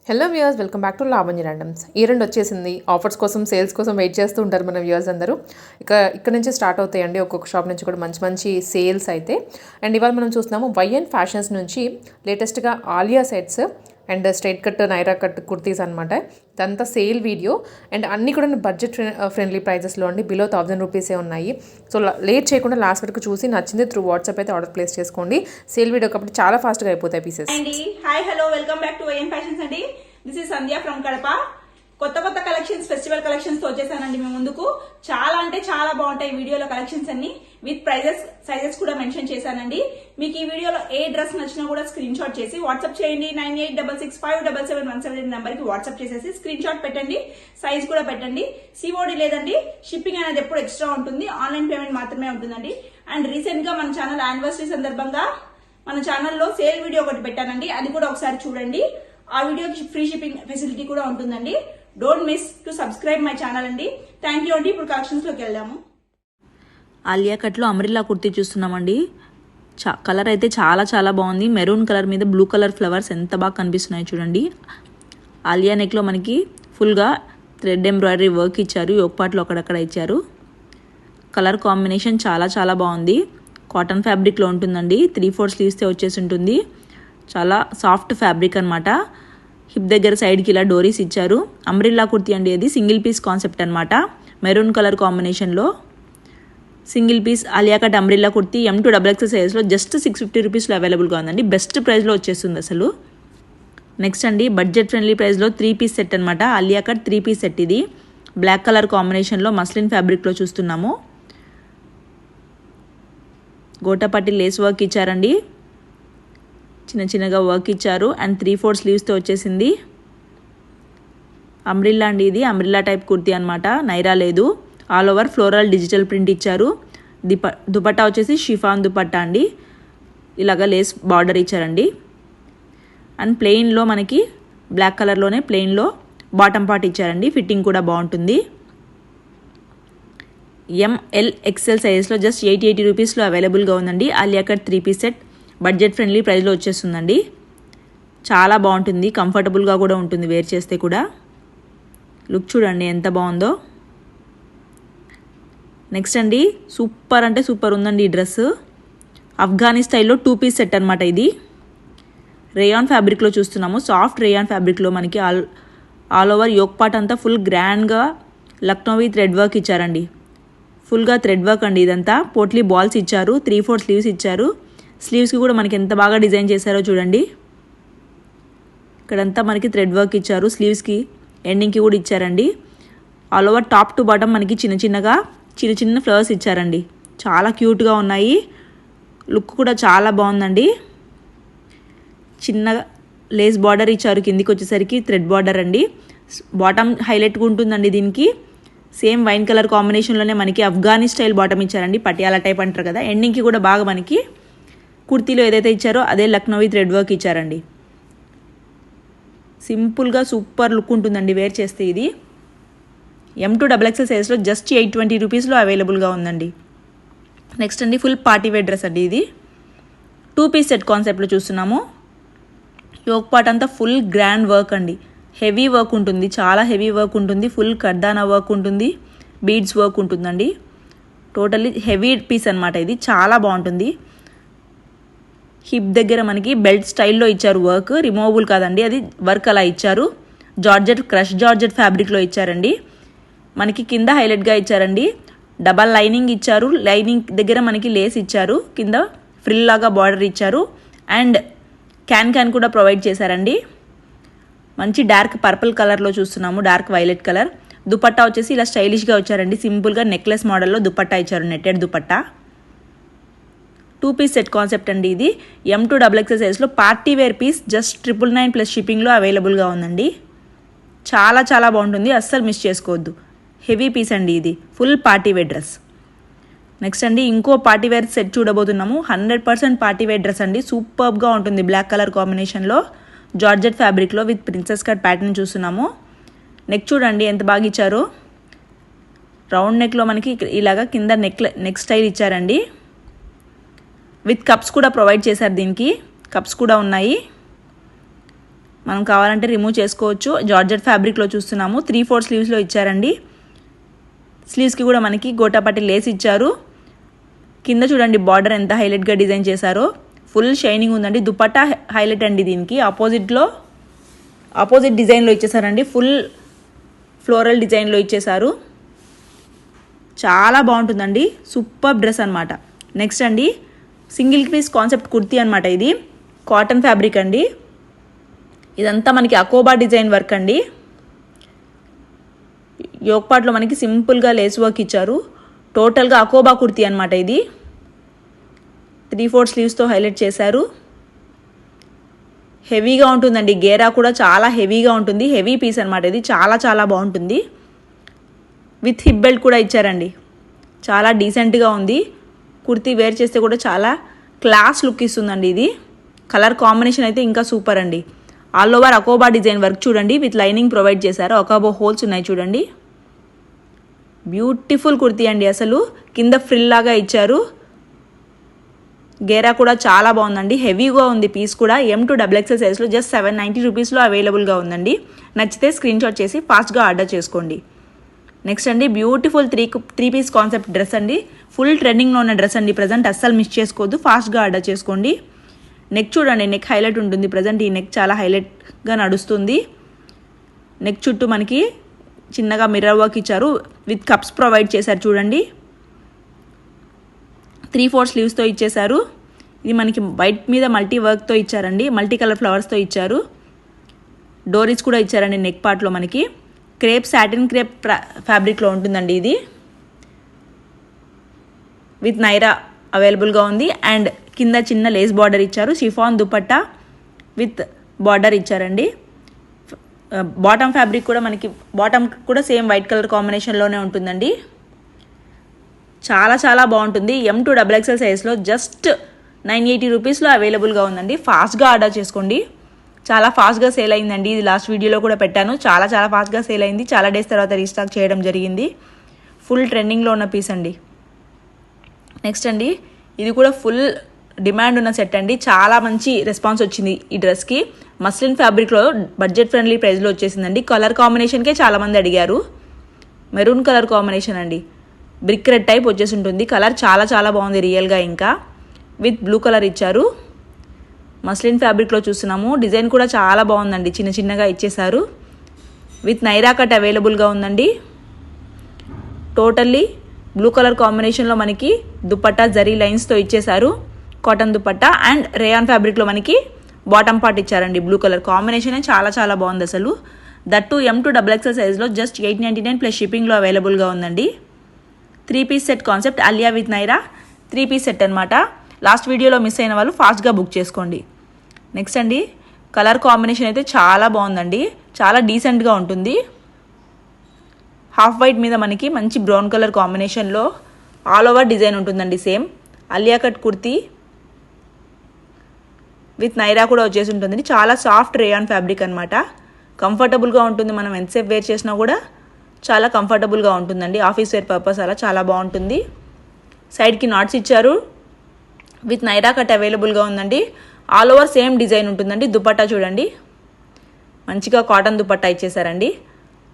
Hello viewers, welcome back to Lavanya randoms. ఈ రెండు వచ్చేసింది. ఆఫర్స్ కోసం, సేల్స్ కోసం వెయిట్ చేస్తూ ఉంటారు మన వ్యూయర్స్ అందరూ. ఇక్కడ నుంచి స్టార్ట్ అవుతాయండి ఒక్కొక్క షాప్ నుంచి కూడా మంచి మంచి సేల్స్ అయితే. అండ్ ఇవాళ మనం చూస్తున్నాము వైఎన్ ఫ్యాషన్స్ నుంచి లేటెస్ట్గా Alia sets and straight cut, Naira cut kurtis అనమాట. ఇదంతా సేల్ వీడియో అండ్ అన్నీ కూడా బడ్జెట్ ఫ్రెండ్లీ ప్రైజెస్లో అండి. బిలో 1000 రూపీసే ఉన్నాయి. సో లేట్ చేయకుండా లాస్ట్ వరకు చూసి నచ్చింది త్రూ వాట్సాప్ అయితే ఆర్డర్ ప్లేస్ చేసుకోండి. సేల్ వీడియో కాబట్టి చాలా ఫాస్ట్గా అయిపోతాయి pieces. Hi hello, welcome back to YN fashions అండి. This is Sandhya from Kadapa. కొత్త కలెక్షన్స్, ఫెస్టివల్ కలెక్షన్స్ తో వచ్చేసానండి మీ ముందుకు. చాలా అంటే చాలా బాగుంటాయి వీడియోలో కలెక్షన్స్ అన్ని. విత్ ప్రైజెస్, సైజెస్ కూడా మెన్షన్ చేశానండి. మీకు ఈ వీడియోలో ఏ డ్రెస్ నచ్చినా కూడా స్క్రీన్ షాట్ చేసి వాట్సాప్ చేయండి. 9866577717 నెంబర్ కి వాట్సాప్ చేసేసి స్క్రీన్ షాట్ పెట్టండి, సైజ్ కూడా పెట్టండి. సిఓడి లేదండి, షిప్పింగ్ అనేది ఎప్పుడు ఎక్స్ట్రా ఉంటుంది, ఆన్లైన్ పేమెంట్ మాత్రమే ఉంటుందండి. అండ్ రీసెంట్ గా మన ఛానల్ యానివర్సరీ సందర్భంగా మన ఛానల్లో సేల్ వీడియో ఒకటి పెట్టానండి, అది కూడా ఒకసారి చూడండి. ఆ వీడియోకి ఫ్రీ షిప్పింగ్ ఫెసిలిటీ కూడా ఉంటుందండి. Don't miss to subscribe my channel అండి. థ్యాంక్ యూ అండి. ఇప్పుడు కలెక్షన్స్ లోకి వెళ్దాము. ఆలియా కట్లో అమ్రిల్లా కుర్తీ చూస్తున్నామండి. కలర్ అయితే చాలా చాలా బాగుంది. మెరూన్ కలర్ మీద బ్లూ కలర్ ఫ్లవర్స్ ఎంత బాగా కనిపిస్తున్నాయి చూడండి. ఆలియా నెక్లో మనకి ఫుల్గా థ్రెడ్ ఎంబ్రాయిడరీ వర్క్ ఇచ్చారు, యోగపాట్లో అక్కడక్కడ ఇచ్చారు. కలర్ కాంబినేషన్ చాలా చాలా బాగుంది. కాటన్ ఫ్యాబ్రిక్లో ఉంటుందండి. 3/4 స్లీవ్స్తో వచ్చేసి ఉంటుంది. చాలా సాఫ్ట్ ఫ్యాబ్రిక్ అనమాట. హిప్ దగ్గర సైడ్కి ఇలా డోరీస్ ఇచ్చారు. అంబ్రిల్లా కుర్తీ అండి, అది సింగిల్ పీస్ కాన్సెప్ట్ అనమాట. మెరూన్ కలర్ కాంబినేషన్లో single piece Alia cut umbrella kurti M2XXL సైజ్లో జస్ట్ 650 రూపీస్లో అవైలబుల్గా ఉందండి. బెస్ట్ ప్రైస్లో వచ్చేస్తుంది అసలు. నెక్స్ట్ అండి, బడ్జెట్ ఫ్రెండ్లీ ప్రైస్లో 3 పీస్ సెట్ అనమాట. ఆలియా కట్ 3 పీస్ సెట్ ఇది. బ్లాక్ కలర్ కాంబినేషన్లో మస్లిన్ ఫ్యాబ్రిక్లో చూస్తున్నాము. గోటపట్టి లేస్ వర్క్ ఇచ్చారండి, చిన్న చిన్నగా వర్క్ ఇచ్చారు. అండ్ 3/4 స్లీవ్స్తో వచ్చేసింది. అంబ్రిల్లా అండి, ఇది అంబ్రిల్లా టైప్ కుర్తీ అనమాట. నైరా లేదు. All over floral digital print ఇచ్చారు. దుపట్టా వచ్చేసి షిఫాన్ దుపట్టా అండి. ఇలాగ లేస్ బార్డర్ ఇచ్చారండి. అండ్ ప్లెయిన్లో మనకి బ్లాక్ కలర్లోనే ప్లెయిన్లో బాటమ్ పార్ట్ ఇచ్చారండి. ఫిట్టింగ్ కూడా బాగుంటుంది. MLXL సైజ్లో జస్ట్ 80 రూపీస్లో అవైలబుల్గా ఉందండి. Alia cut 3 piece set budget friendly ప్రైస్లో వచ్చేస్తుందండి. చాలా బాగుంటుంది, కంఫర్టబుల్గా కూడా ఉంటుంది వేర్ చేస్తే కూడా. లుక్ చూడండి ఎంత బాగుందో. నెక్స్ట్ అండి, సూపర్ అంటే సూపర్ ఉందండి ఈ డ్రెస్. ఆఫ్ఘనీ స్టైల్లో 2 పీస్ సెట్ అనమాట ఇది. రేయాన్ ఫ్యాబ్రిక్లో చూస్తున్నాము. సాఫ్ట్ రేయాన్ ఫ్యాబ్రిక్లో మనకి ఆల్ ఓవర్ యోక్ పార్ట్ అంతా ఫుల్ గ్రాండ్గా లక్నోవి థ్రెడ్ వర్క్ ఇచ్చారండి. ఫుల్గా థ్రెడ్ వర్క్ అండి ఇదంతా. పోట్లీ బాల్స్ ఇచ్చారు. 3/4 స్లీవ్స్ ఇచ్చారు. స్లీవ్స్కి కూడా మనకి ఎంత బాగా డిజైన్ చేశారో చూడండి. ఇక్కడంతా మనకి థ్రెడ్ వర్క్ ఇచ్చారు. స్లీవ్స్కి ఎండింగ్కి కూడా ఇచ్చారండి. All over top to bottom మనకి చిన్న చిన్న ఫ్లవర్స్ ఇచ్చారండి. చాలా క్యూట్గా ఉన్నాయి. లుక్ కూడా చాలా బాగుందండి. చిన్న లేస్ బార్డర్ ఇచ్చారు. కిందికి వచ్చేసరికి థ్రెడ్ బార్డర్ అండి. బాటమ్ హైలైట్గా ఉంటుందండి దీనికి. సేమ్ వైన్ కలర్ కాంబినేషన్లోనే మనకి ఆఫ్ఘనీ స్టైల్ బాటమ్ ఇచ్చారండి. పటియాలా టైప్ అంటారు కదా. ఎండింగ్కి కూడా బాగా మనకి కుర్తీలో ఏదైతే ఇచ్చారో అదే లక్నోవి థ్రెడ్ వర్క్ ఇచ్చారండి. సింపుల్గా సూపర్ లుక్ ఉంటుందండి వేర్ చేస్తే. ఇది M2XXL సైజ్లో జస్ట్ 820 రూపీస్లో అవైలబుల్గా ఉందండి. నెక్స్ట్ అండి, ఫుల్ పార్టీ వేర్ డ్రెస్ అండి ఇది. 2 పీస్ సెట్ కాన్సెప్ట్లో చూస్తున్నాము. యోక్ పార్ట్ అంతా ఫుల్ గ్రాండ్ వర్క్ అండి. హెవీ వర్క్ ఉంటుంది, చాలా హెవీ వర్క్ ఉంటుంది. ఫుల్ కర్దానా వర్క్ ఉంటుంది, బీడ్స్ వర్క్ ఉంటుందండి. టోటల్లీ హెవీ పీస్ అనమాట ఇది. చాలా బాగుంటుంది. హిప్ దగ్గర మనకి బెల్ట్ స్టైల్లో ఇచ్చారు వర్క్. రిమూవబుల్ కాదండి, అది వర్క్ అలా ఇచ్చారు. జార్జెట్, క్రష్ జార్జెట్ ఫ్యాబ్రిక్లో ఇచ్చారండి. మనకి కింద హైలైట్గా ఇచ్చారండి. డబల్ లైనింగ్ ఇచ్చారు. లైనింగ్ దగ్గర మనకి లేస్ ఇచ్చారు. కింద ఫ్రిల్ లాగా బార్డర్ ఇచ్చారు. అండ్ క్యాన్ కూడా ప్రొవైడ్ చేశారండి. మంచి డార్క్ పర్పుల్ కలర్లో చూస్తున్నాము, డార్క్ వైలెట్ కలర్. దుపట్టా వచ్చేసి ఇలా స్టైలిష్గా వచ్చారండి. సింపుల్గా నెక్లెస్ మోడల్లో దుపట్టా ఇచ్చారు, netted dupatta. 2 piece set concept అండి ఇది. M2XXL సైజ్లో party wear piece just 999 plus షిప్పింగ్లో అవైలబుల్గా ఉందండి. చాలా చాలా బాగుంటుంది, అస్సలు మిస్ చేసుకోవద్దు. హెవీ పీస్ అండి ఇది. Full party wear dress. Next అండి, ఇంకో పార్టీ వేర్ సెట్ చూడబోతున్నాము. 100% పార్టీ వేర్ డ్రెస్ అండి. సూపర్గా ఉంటుంది. బ్లాక్ కలర్ కాంబినేషన్లో జార్జెట్ ఫ్యాబ్రిక్లో విత్ ప్రిన్సెస్ కట్ ప్యాటర్న్ చూస్తున్నాము. నెక్ చూడండి ఎంత బాగా ఇచ్చారో. రౌండ్ నెక్లో మనకి ఇలాగా కింద నెక్ స్టైల్ ఇచ్చారండి. విత్ కప్స్ కూడా ప్రొవైడ్ చేశారు. దీనికి కప్స్ కూడా ఉన్నాయి. మనం కావాలంటే రిమూవ్ చేసుకోవచ్చు. జార్జెట్ ఫ్యాబ్రిక్లో చూస్తున్నాము. 3/4 స్లీవ్స్లో ఇచ్చారండి. స్లీవ్స్కి కూడా మనకి గోటాపట్టి లేస్ ఇచ్చారు. కింద చూడండి బార్డర్ ఎంత హైలైట్గా డిజైన్ చేశారో, ఫుల్ షైనింగ్ ఉందండి. దుపట్టా హైలైట్ అండి. దీనికి ఆపోజిట్ డిజైన్లో ఇచ్చేసారండి. ఫుల్ ఫ్లోరల్ డిజైన్లో ఇచ్చేసారు. చాలా బాగుంటుందండి. సూపర్ డ్రెస్ అనమాట. నెక్స్ట్ అండి సింగిల్ పీస్ కాన్సెప్ట్ కుర్తీ అనమాట. ఇది కాటన్ ఫ్యాబ్రిక్ అండి. ఇదంతా మనకి అకోబా డిజైన్ వర్క్ అండి. యోక్ పార్ట్లో మనకి సింపుల్గా లేస్ వర్క్ ఇచ్చారు. టోటల్గా అకోబా కుర్తీ అనమాట. ఇది 3/4 స్లీవ్స్తో హైలైట్ చేశారు. హెవీగా ఉంటుందండి. గేరా కూడా చాలా హెవీగా ఉంటుంది. హెవీ పీస్ అనమాట. ఇది చాలా చాలా బాగుంటుంది. విత్ హిప్ బెల్ట్ కూడా ఇచ్చారండి. చాలా డీసెంట్గా ఉంది. కుర్తీ వేర్ చేస్తే కూడా చాలా క్లాస్ లుక్ ఇస్తుందండి. ఇది కలర్ కాంబినేషన్ అయితే ఇంకా సూపర్ అండి. ఆల్ ఓవర్ అకోబా డిజైన్ వర్క్ చూడండి. విత్ లైనింగ్ ప్రొవైడ్ చేశారు. అకోబా హోల్స్ ఉన్నాయి చూడండి. బ్యూటిఫుల్ కుర్తీ అండి. అసలు కింద ఫ్రిల్ లాగా ఇచ్చారు. గేరా కూడా చాలా బాగుందండి. హెవీగా ఉంది పీస్ కూడా. M to XXL సైజ్లో జస్ట్ 790 రూపీస్లో అవైలబుల్గా ఉందండి. నచ్చితే స్క్రీన్ షాట్ చేసి ఫాస్ట్గా ఆర్డర్ చేసుకోండి. నెక్స్ట్ అండి beautiful three piece concept dress అండి. ఫుల్ ట్రెండింగ్లో ఉన్న డ్రెస్ అండి. ప్రజెంట్ అస్సలు మిస్ చేసుకోవద్దు. ఫాస్ట్గా ఆర్డర్ చేసుకోండి. నెక్ చూడండి. నెక్ హైలైట్ ఉంటుంది. ప్రజెంట్ ఈ నెక్ చాలా హైలైట్గా నడుస్తుంది. నెక్ చుట్టూ మనకి చిన్నగా మిర్రర్ వర్క్ ఇచ్చారు. విత్ కప్స్ ప్రొవైడ్ చేశారు చూడండి. 3/4 స్లీవ్స్తో ఇచ్చేశారు. ఇది మనకి వైట్ మీద మల్టీ వర్క్తో ఇచ్చారండి. మల్టీ కలర్ ఫ్లవర్స్తో ఇచ్చారు. డోరీస్ కూడా ఇచ్చారండి నెక్ పార్ట్లో మనకి. క్రేప్ సాటిన్ క్రేప్ ఫ్యాబ్రిక్లో ఉంటుందండి ఇది. విత్ నైరా అవైలబుల్గా ఉంది. అండ్ కింద చిన్న లేస్ బార్డర్ ఇచ్చారు. షిఫాన్ దుపట్టా విత్ బార్డర్ ఇచ్చారండి. బాటమ్ ఫ్యాబ్రిక్ కూడా మనకి బాటమ్ కూడా సేమ్ వైట్ కలర్ కాంబినేషన్లోనే ఉంటుందండి. చాలా చాలా బాగుంటుంది. M to XXL సైజ్లో జస్ట్ 980 రూపీస్లో అవైలబుల్గా ఉందండి. ఫాస్ట్గా ఆర్డర్ చేసుకోండి. చాలా ఫాస్ట్గా సేల్ అయిందండి. ఇది లాస్ట్ వీడియోలో కూడా పెట్టాను. చాలా చాలా ఫాస్ట్గా సేల్ అయింది. చాలా డేస్ తర్వాత రీస్టాక్ చేయడం జరిగింది. ఫుల్ ట్రెండింగ్లో ఉన్న పీస్ అండి. నెక్స్ట్ అండి ఇది కూడా ఫుల్ డిమాండ్ ఉన్న సెట్ అండి. చాలా మంచి రెస్పాన్స్ వచ్చింది ఈ డ్రెస్కి. మస్లిన్ ఫ్యాబ్రిక్లో బడ్జెట్ ఫ్రెండ్లీ ప్రైస్లో వచ్చేసిందండి. కలర్ కాంబినేషన్కే చాలామంది అడిగారు. మెరూన్ కలర్ కాంబినేషన్ అండి. బ్రిక్ రెడ్ టైప్ వచ్చేసి ఉంటుంది. కలర్ చాలా చాలా బాగుంది రియల్గా. ఇంకా విత్ బ్లూ కలర్ ఇచ్చారు. మస్లిన్ ఫ్యాబ్రిక్లో చూస్తున్నాము. డిజైన్ కూడా చాలా బాగుందండి. చిన్న చిన్నగా ఇచ్చేసారు. విత్ నైరా కట్ అవైలబుల్గా ఉందండి. టోటల్లీ బ్లూ కలర్ కాంబినేషన్లో మనకి దుపట్టా జరీ లైన్స్తో ఇచ్చేసారు. కాటన్ దుపట్టా అండ్ రేయాన్ ఫ్యాబ్రిక్లో మనకి బాటమ్ పార్ట్ ఇచ్చారండి. బ్లూ కలర్ కాంబినేషన్ చాలా చాలా బాగుంది అసలు. దట్టు M to XXL సైజ్లో జస్ట్ 899 ప్లస్ షిప్పింగ్లో అవైలబుల్గా ఉందండి. 3 piece set concept Alia with Naira 3 piece set అనమాట. లాస్ట్ వీడియోలో మిస్ అయిన వాళ్ళు ఫాస్ట్గా బుక్ చేసుకోండి. నెక్స్ట్ అండి కలర్ కాంబినేషన్ అయితే చాలా బాగుందండి. చాలా డీసెంట్గా ఉంటుంది. హాఫ్ వైట్ మీద మనకి మంచి బ్రౌన్ కలర్ కాంబినేషన్లో ఆల్ ఓవర్ డిజైన్ ఉంటుందండి. Same Alia cut kurti with Naira కూడా వచ్చేసి ఉంటుందండి. చాలా సాఫ్ట్ రేయాన్ ఫ్యాబ్రిక్ అనమాట. కంఫర్టబుల్గా ఉంటుంది. మనం ఎంతసేపు వేర్ చేసినా కూడా చాలా కంఫర్టబుల్గా ఉంటుందండి. ఆఫీస్ వేర్ పర్పస్ అలా చాలా బాగుంటుంది. సైడ్కి నాట్స్ ఇచ్చారు. విత్ నైరా కట్ అవైలబుల్గా ఉందండి. ఆల్ ఓవర్ సేమ్ డిజైన్ ఉంటుందండి. దుపట్టా చూడండి. మంచిగా కాటన్ దుపట్టా ఇచ్చేసారండి.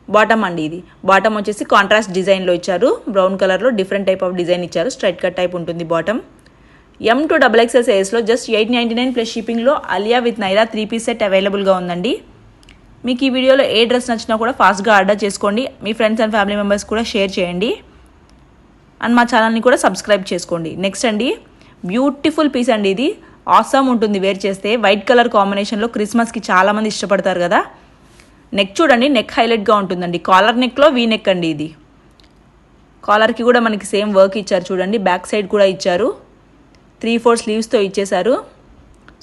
బాటమ్ అండి ఇది. బాటమ్ వచ్చేసి కాంట్రాస్ట్ డిజైన్లో ఇచ్చారు. బ్రౌన్ కలర్లో డిఫరెంట్ టైప్ ఆఫ్ డిజైన్ ఇచ్చారు. స్ట్రైట్ కట్ టైప్ ఉంటుంది బాటమ్. M to XXL సైజ్లో జస్ట్ 899 ప్లస్ షిప్పింగ్లో Alia with Naira 3 piece set అవైలబుల్గా ఉందండి. మీకు ఈ వీడియోలో ఏ డ్రెస్ నచ్చినా కూడా ఫాస్ట్గా ఆర్డర్ చేసుకోండి. మీ ఫ్రెండ్స్ అండ్ ఫ్యామిలీ మెంబర్స్ కూడా షేర్ చేయండి. అండ్ మా ఛానల్ని కూడా సబ్స్క్రైబ్ చేసుకోండి. నెక్స్ట్ అండి బ్యూటిఫుల్ పీస్ అండి. ఇది ఆసమ్ ఉంటుంది వేర్ చేస్తే. వైట్ కలర్ కాంబినేషన్లో క్రిస్మస్కి చాలామంది ఇష్టపడతారు కదా. నెక్ చూడండి. నెక్ హైలైట్గా ఉంటుందండి. కాలర్ నెక్లో వీ నెక్ అండి ఇది. కాలర్కి కూడా మనకి సేమ్ వర్క్ ఇచ్చారు చూడండి. బ్యాక్ సైడ్ కూడా ఇచ్చారు. 3/4 స్లీవ్స్తో ఇచ్చేసారు.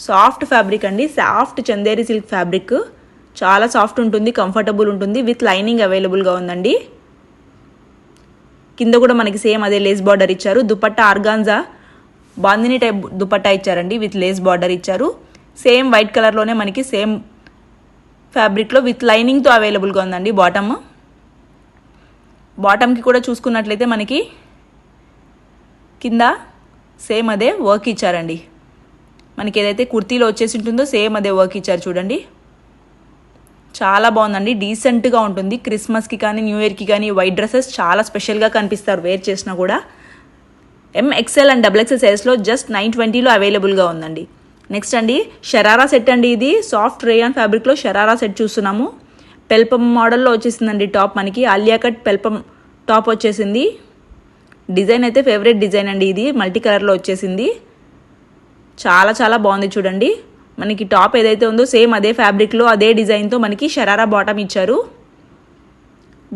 సాఫ్ట్ ఫ్యాబ్రిక్ అండి. Soft Chanderi silk fabric. చాలా సాఫ్ట్ ఉంటుంది. కంఫర్టబుల్ ఉంటుంది. విత్ లైనింగ్ అవైలబుల్గా ఉందండి. కింద కూడా మనకి సేమ్ అదే లేస్ బార్డర్ ఇచ్చారు. దుపట్టా ఆర్గాన్జా బాందిని టైప్ దుపట్టా ఇచ్చారండి. విత్ లేస్ బార్డర్ ఇచ్చారు. సేమ్ వైట్ కలర్లోనే మనకి సేమ్ ఫ్యాబ్రిక్లో విత్ లైనింగ్తో అవైలబుల్గా ఉందండి. బాటమ్కి కూడా చూసుకున్నట్లయితే మనకి కింద సేమ్ అదే వర్క్ ఇచ్చారండి. మనకి ఏదైతే కుర్తీలో వచ్చేసి ఉంటుందో సేమ్ అదే వర్క్ ఇచ్చారు చూడండి. చాలా బాగుందండి, డీసెంట్గా ఉంటుంది. క్రిస్మస్కి కానీ న్యూ ఇయర్కి కానీ వైట్ డ్రెస్సెస్ చాలా స్పెషల్గా కనిపిస్తారు వేర్ చేసినా కూడా. ఎంఎక్స్ఎల్ అండ్ XXL సైజ్లో జస్ట్ 920లో అవైలబుల్గా ఉందండి. నెక్స్ట్ అండి షరారా సెట్ అండి. ఇది సాఫ్ట్ రేయాన్ ఫ్యాబ్రిక్లో షరారా సెట్ చూస్తున్నాము. పెల్పం మోడల్లో వచ్చేసిందండి టాప్. మనకి ఆలియా కట్ పెల్పం టాప్ వచ్చేసింది. డిజైన్ అయితే ఫేవరెట్ డిజైన్ అండి. ఇది మల్టీ కలర్లో వచ్చేసింది. చాలా చాలా బాగుంది చూడండి. మనకి టాప్ ఏదైతే ఉందో సేమ్ అదే ఫ్యాబ్రిక్లో అదే డిజైన్తో మనకి షరారా బాటమ్ ఇచ్చారు.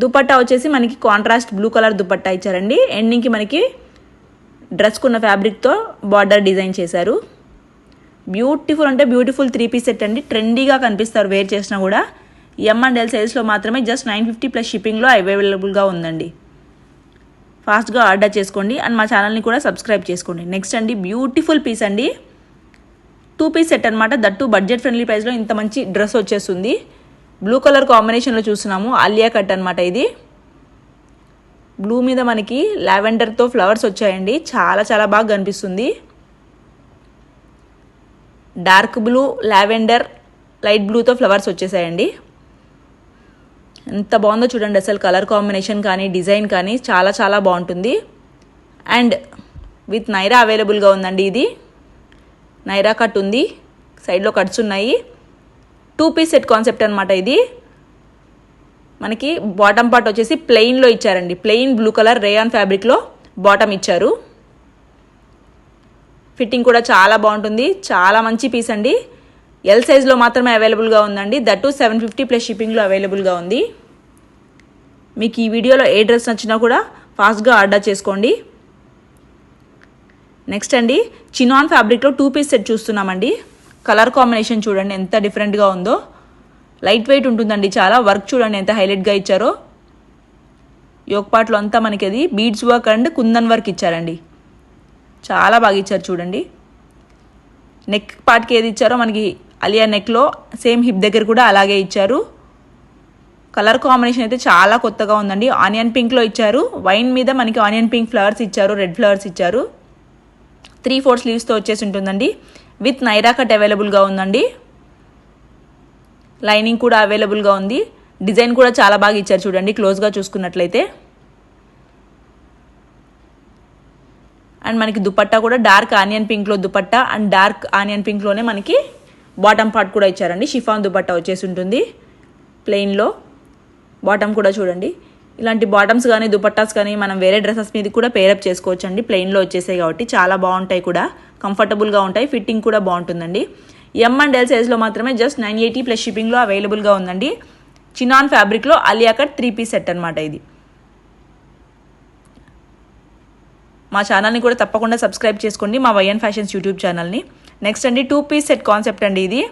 దుపట్టా వచ్చేసి మనకి కాంట్రాస్ట్ బ్లూ కలర్ దుపట్టా ఇచ్చారండి. ఎండింగ్కి మనకి డ్రెస్కున్న ఫ్యాబ్రిక్తో బార్డర్ డిజైన్ చేశారు. బ్యూటిఫుల్ అంటే బ్యూటిఫుల్ 3 పీస్ సెట్ అండి. ట్రెండీగా కనిపిస్తారు వేర్ చేసినా కూడా. M&L సైజ్లో మాత్రమే జస్ట్ 950 ప్లస్ షిప్పింగ్లో అవైలబుల్గా ఉందండి. ఫాస్ట్గా ఆర్డర్ చేసుకోండి అండ్ మా ఛానల్ని కూడా సబ్స్క్రైబ్ చేసుకోండి. నెక్స్ట్ అండి బ్యూటిఫుల్ పీస్ అండి. 2 పీస్ సెట్ అనమాట. దట్టు బడ్జెట్ ఫ్రెండ్లీ ప్రైస్లో ఇంత మంచి డ్రెస్ వచ్చేస్తుంది. బ్లూ కలర్ కాంబినేషన్లో చూస్తున్నాము. ఆలియా కట్ అనమాట ఇది. బ్లూ మీద మనకి లావెండర్తో ఫ్లవర్స్ వచ్చాయండి. చాలా చాలా బాగా కనిపిస్తుంది. డార్క్ బ్లూ, లావెండర్, లైట్ బ్లూతో ఫ్లవర్స్ వచ్చేసాయండి. ఎంత బాగుందో చూడండి అసలు. కలర్ కాంబినేషన్ కానీ డిజైన్ కానీ చాలా చాలా బాగుంటుంది. అండ్ విత్ నైరా అవైలబుల్గా ఉందండి. ఇది నైరా కట్ ఉంది, సైడ్లో కట్స్ ఉన్నాయి. 2 పీస్ సెట్ కాన్సెప్ట్ అనమాట ఇది. మనకి బాటమ్ పార్ట్ వచ్చేసి ప్లెయిన్లో ఇచ్చారండి. ప్లెయిన్ బ్లూ కలర్ రేయాన్ ఫ్యాబ్రిక్లో బాటమ్ ఇచ్చారు. ఫిట్టింగ్ కూడా చాలా బాగుంటుంది. చాలా మంచి పీస్ అండి. ఎల్ సైజ్లో మాత్రమే అవైలబుల్గా ఉందండి. దట్టు 750 ప్లస్ షిప్పింగ్లో అవైలబుల్గా ఉంది. మీకు ఈ వీడియోలో ఏ డ్రెస్ నచ్చినా కూడా ఫాస్ట్గా ఆర్డర్ చేసుకోండి. నెక్స్ట్ అండి చినాన్ ఫ్యాబ్రిక్లో 2 పీస్ సెట్ చూస్తున్నామండి. కలర్ కాంబినేషన్ చూడండి ఎంత డిఫరెంట్గా ఉందో. లైట్ వెయిట్ ఉంటుందండి చాలా. వర్క్ చూడండి ఎంత హైలైట్గా ఇచ్చారో. యోక్ పార్ట్లో అంతా మనకి అది beads work and kundan work ఇచ్చారండి. చాలా బాగా ఇచ్చారు చూడండి. నెక్ పార్ట్కి ఏది ఇచ్చారో మనకి అలియా నెక్లో సేమ్ హిప్ దగ్గర కూడా అలాగే ఇచ్చారు. కలర్ కాంబినేషన్ అయితే చాలా కొత్తగా ఉందండి. ఆనియన్ పింక్లో ఇచ్చారు. వైన్ మీద మనకి ఆనియన్ పింక్ ఫ్లవర్స్ ఇచ్చారు, రెడ్ ఫ్లవర్స్ ఇచ్చారు. 3/4 స్లీవ్స్తో వచ్చేసి ఉంటుందండి. విత్ నైరా కట్ అవైలబుల్గా ఉందండి. లైనింగ్ కూడా అవైలబుల్గా ఉంది. డిజైన్ కూడా చాలా బాగా ఇచ్చారు చూడండి క్లోజ్గా చూసుకున్నట్లయితే. అండ్ మనకి దుపట్టా కూడా డార్క్ ఆనియన్ పింక్లో దుపట్టా అండ్ డార్క్ ఆనియన్ పింక్లోనే మనకి బాటమ్ పార్ట్ కూడా ఇచ్చారండి. షిఫాన్ దుపట్టా వచ్చేసి ఉంటుంది ప్లెయిన్లో. బాటమ్ కూడా చూడండి. ఇలాంటి బాటమ్స్ కానీ దుపట్టాస్ కానీ మనం వేరే డ్రెస్సెస్ మీద కూడా పేరప్ చేసుకోవచ్చు అండి. ప్లెయిన్లో వచ్చేసాయి కాబట్టి చాలా బాగుంటాయి కూడా, కంఫర్టబుల్గా ఉంటాయి. ఫిట్టింగ్ కూడా బాగుంటుందండి. M&L సైజ్లో మాత్రమే జస్ట్ 980 ప్లస్ షిప్పింగ్లో అవైలబుల్గా ఉందండి. చినాన్ ఫ్యాబ్రిక్లో ఆలియా కట్ 3 పీస్ సెట్ అనమాట ఇది. మా ఛానల్ని కూడా తప్పకుండా సబ్స్క్రైబ్ చేసుకోండి, మా వైఎన్ ఫ్యాషన్స్ యూట్యూబ్ ఛానల్ని. నెక్స్ట్ అండి 2 పీస్ సెట్ కాన్సెప్ట్ అండి. ఇది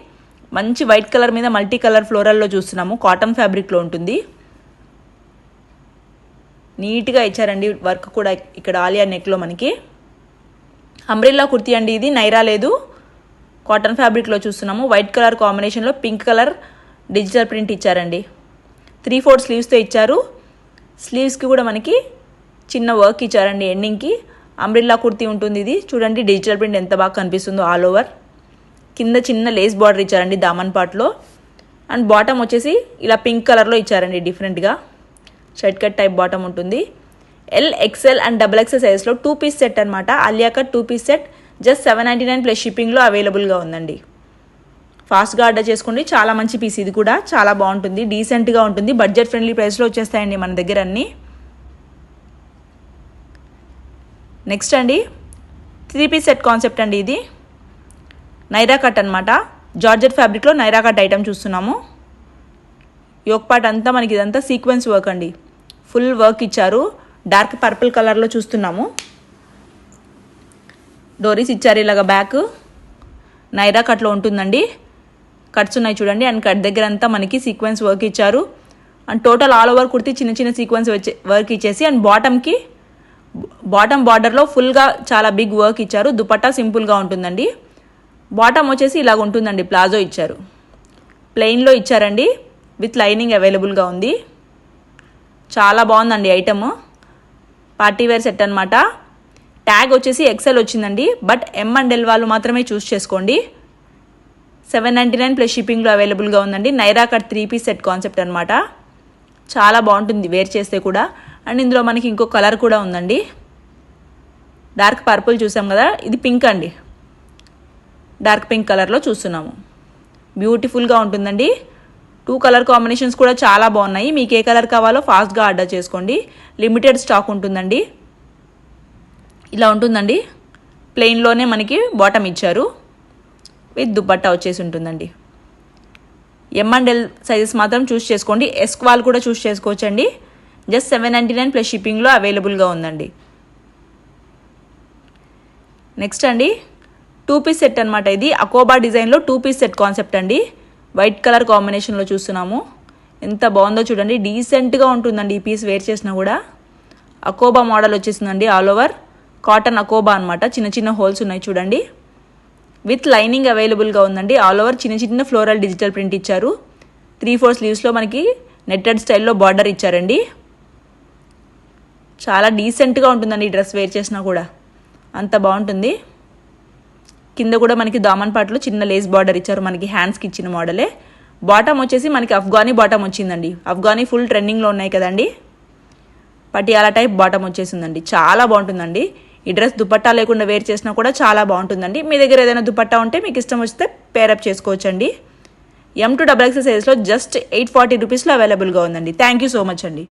మంచి వైట్ కలర్ మీద మల్టీ కలర్ ఫ్లోరల్లో చూస్తున్నాము. కాటన్ ఫ్యాబ్రిక్లో ఉంటుంది. నీట్గా ఇచ్చారండి వర్క్ కూడా ఇక్కడ ఆలియా నెక్లో మనకి. అంబ్రెల్లా కుర్తీ అండి ఇది. నైరా లేదు, కాటన్ ఫ్యాబ్రిక్లో చూస్తున్నాము. వైట్ కలర్ కాంబినేషన్లో పింక్ కలర్ డిజిటల్ ప్రింట్ ఇచ్చారండి. 3/4 స్లీవ్స్తో ఇచ్చారు. స్లీవ్స్కి కూడా మనకి చిన్న వర్క్ ఇచ్చారండి ఎండింగ్కి. అంబ్రెల్లా కుర్తీ ఉంటుంది ఇది. చూడండి డిజిటల్ ప్రింట్ ఎంత బాగా కనిపిస్తుందో ఆల్ ఓవర్. కింద చిన్న లేస్ బార్డర్ ఇచ్చారండి దామన్ పార్ట్లో. అండ్ బాటమ్ వచ్చేసి ఇలా పింక్ కలర్లో ఇచ్చారండి డిఫరెంట్గా. షర్ట్ కట్ టైప్ బాటమ్ ఉంటుంది. LXL అండ్ XXL సైజ్లో 2 పీస్ సెట్ అనమాట. Alia cut 2 piece set just 799 plus షిప్పింగ్లో అవైలబుల్గా ఉందండి. ఫాస్ట్గా ఆర్డర్ చేసుకోండి. చాలా మంచి పీస్ ఇది కూడా. చాలా బాగుంటుంది, డీసెంట్గా ఉంటుంది. బడ్జెట్ ఫ్రెండ్లీ ప్రైస్లో వచ్చేస్తాయండి మన దగ్గర అన్నీ. నెక్స్ట్ అండి 3 పీస్ సెట్ కాన్సెప్ట్ అండి. ఇది నైరా కట్ అనమాట. జార్జెట్ ఫ్యాబ్రిక్లో నైరా కట్ ఐటమ్ చూస్తున్నాము. యోక్ పార్ట్ అంతా మనకి ఇదంతా సీక్వెన్స్ వర్క్ అండి. ఫుల్ వర్క్ ఇచ్చారు. డార్క్ పర్పుల్ కలర్లో చూస్తున్నాము. డోరీస్ ఇచ్చారు ఇలాగ బ్యాక్. నైరా కట్లో ఉంటుందండి. కట్స్ ఉన్నాయి చూడండి. అండ్ కట్ దగ్గర అంతా మనకి సీక్వెన్స్ వర్క్ ఇచ్చారు. And total all over kurti చిన్న చిన్న సీక్వెన్స్ వర్క్ ఇచ్చేసి అండ్ బాటమ్కి బాటమ్ బార్డర్లో ఫుల్గా చాలా బిగ్ వర్క్ ఇచ్చారు. దుపట్టా సింపుల్గా ఉంటుందండి. బాటమ్ వచ్చేసి ఇలాగ ఉంటుందండి. ప్లాజో ఇచ్చారు. ప్లెయిన్లో ఇచ్చారండి. విత్ లైనింగ్ అవైలబుల్గా ఉంది. చాలా బాగుందండి ఐటమ్. పార్టీవేర్ సెట్ అనమాట. ట్యాగ్ వచ్చేసి XL వచ్చిందండి. బట్ M&L వాళ్ళు మాత్రమే చూస్ చేసుకోండి. $799 ప్లస్ షిప్పింగ్లో అవైలబుల్గా ఉందండి. Naira cut 3 piece set concept అనమాట. చాలా బాగుంటుంది వేర్ చేస్తే కూడా. అండ్ ఇందులో మనకి ఇంకో కలర్ కూడా ఉందండి. డార్క్ పర్పుల్ చూసాం కదా, ఇది పింక్ అండి. డార్క్ పింక్ కలర్లో చూస్తున్నాము. బ్యూటిఫుల్గా ఉంటుందండి. 2 కలర్ కాంబినేషన్స్ కూడా చాలా బాగున్నాయి. మీకు ఏ కలర్ కావాలో ఫాస్ట్గా ఆర్డర్ చేసుకోండి. లిమిటెడ్ స్టాక్ ఉంటుందండి. ఇలా ఉంటుందండి. ప్లెయిన్లోనే మనకి బాటమ్ ఇచ్చారు. విత్ దుపట్టా వచ్చేసి ఉంటుందండి. M&L సైజెస్ మాత్రం చూస్ చేసుకోండి. ఎస్క్వాల్ కూడా చూస్ చేసుకోవచ్చండి. జస్ట్ $799 ప్లస్ షిప్పింగ్లో అవైలబుల్గా ఉందండి. నెక్స్ట్ అండి 2 పీస్ సెట్ అనమాట. ఇది అకోబా డిజైన్లో 2 పీస్ సెట్ కాన్సెప్ట్ అండి. వైట్ కలర్ కాంబినేషన్లో చూస్తున్నాము. ఎంత బాగుందో చూడండి. డీసెంట్గా ఉంటుందండి ఈ పీస్ వేర్ చేసినా కూడా. అకోబా మోడల్ వచ్చేసిందండి. ఆల్ ఓవర్ కాటన్ అకోబా అనమాట. చిన్న చిన్న హోల్స్ ఉన్నాయి చూడండి. విత్ లైనింగ్ అవైలబుల్గా ఉందండి. ఆల్ ఓవర్ చిన్న చిన్న ఫ్లోరల్ డిజిటల్ ప్రింట్ ఇచ్చారు. 3/4 స్లీవ్స్లో మనకి నెట్టెడ్ స్టైల్లో బార్డర్ ఇచ్చారండి. చాలా డీసెంట్గా ఉంటుందండి ఈ డ్రెస్ వేర్ చేసినా కూడా. అంత బాగుంటుంది. కింద కూడా మనకి దామన్ పాటలో చిన్న లేస్ బార్డర్ ఇచ్చారు. మనకి హ్యాండ్స్కి ఇచ్చిన మోడలే. బాటమ్ వచ్చేసి మనకి అఫ్ఘానీ బాటమ్ వచ్చిందండి. అఫ్ఘానీ ఫుల్ ట్రెండింగ్లో ఉన్నాయి కదండి. పటియాలా టైప్ బాటమ్ వచ్చేసిందండి. చాలా బాగుంటుందండి. ఈ డ్రెస్ దుపట్టా లేకుండా వేర్ చేసినా కూడా చాలా బాగుంటుందండి. మీ దగ్గర ఏదైనా దుపట్టా ఉంటే మీకు ఇష్టం వస్తే పేరప్ చేసుకోవచ్చండి. M to XXL సైజ్లో జస్ట్ $840 అవైలబుల్గా ఉందండి. థ్యాంక్ యూ సో మచ్ అండి.